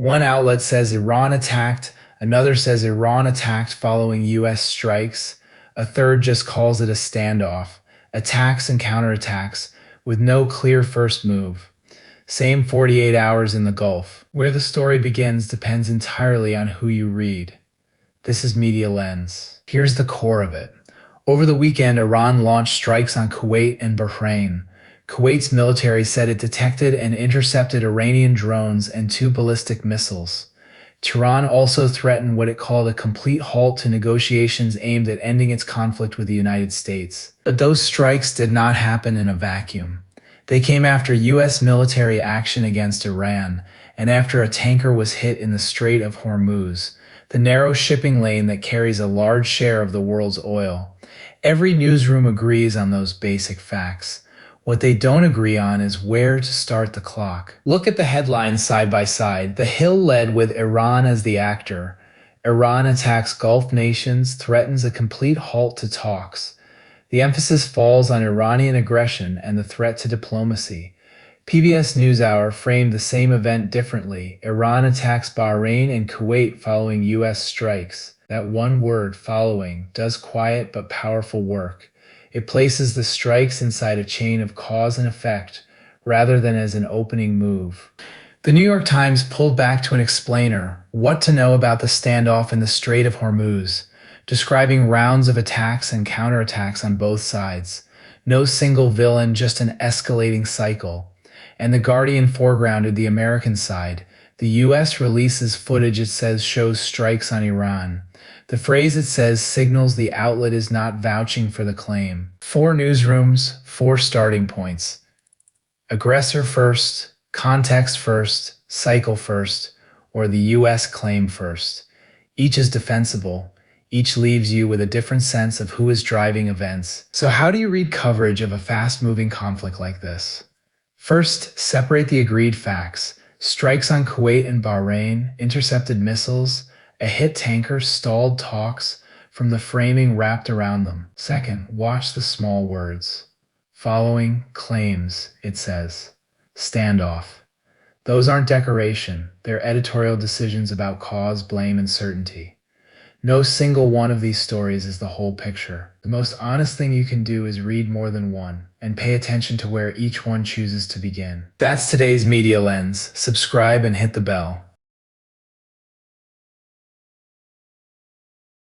One outlet says Iran attacked, another says Iran attacked following US strikes, a third just calls it a standoff, attacks and counterattacks, with no clear first move. Same 48 hours in the Gulf. Where the story begins depends entirely on who you read. This is Media Lens. Here's the core of it. Over the weekend, Iran launched strikes on Kuwait and Bahrain. Kuwait's military said it detected and intercepted Iranian drones and two ballistic missiles. Tehran also threatened what it called a complete halt to negotiations aimed at ending its conflict with the United States. But those strikes did not happen in a vacuum. They came after U.S. military action against Iran, and after a tanker was hit in the Strait of Hormuz, the narrow shipping lane that carries a large share of the world's oil. Every newsroom agrees on those basic facts. What they don't agree on is where to start the clock. Look at the headlines side by side. The Hill led with Iran as the actor. Iran attacks Gulf nations, threatens a complete halt to talks. The emphasis falls on Iranian aggression and the threat to diplomacy. PBS NewsHour framed the same event differently. Iran attacks Bahrain and Kuwait following U.S. strikes. That one word, following, does quiet but powerful work. It places the strikes inside a chain of cause and effect, rather than as an opening move. The New York Times pulled back to an explainer, what to know about the standoff in the Strait of Hormuz, describing rounds of attacks and counterattacks on both sides. No single villain, just an escalating cycle. And The Guardian foregrounded the American side. The U.S. releases footage it says shows strikes on Iran. The phrase it says signals the outlet is not vouching for the claim. 4 newsrooms, 4 starting points. Aggressor first, context first, cycle first, or the U.S. claim first. Each is defensible. Each leaves you with a different sense of who is driving events. So how do you read coverage of a fast-moving conflict like this? First, separate the agreed facts. Strikes on Kuwait and Bahrain, intercepted missiles, a hit tanker stalled talks from the framing wrapped around them. Second, watch the small words. Following claims, it says. Standoff. Those aren't decoration. They're editorial decisions about cause, blame, and certainty. No single one of these stories is the whole picture. The most honest thing you can do is read more than one and pay attention to where each one chooses to begin. That's today's Media Lens. Subscribe and hit the bell.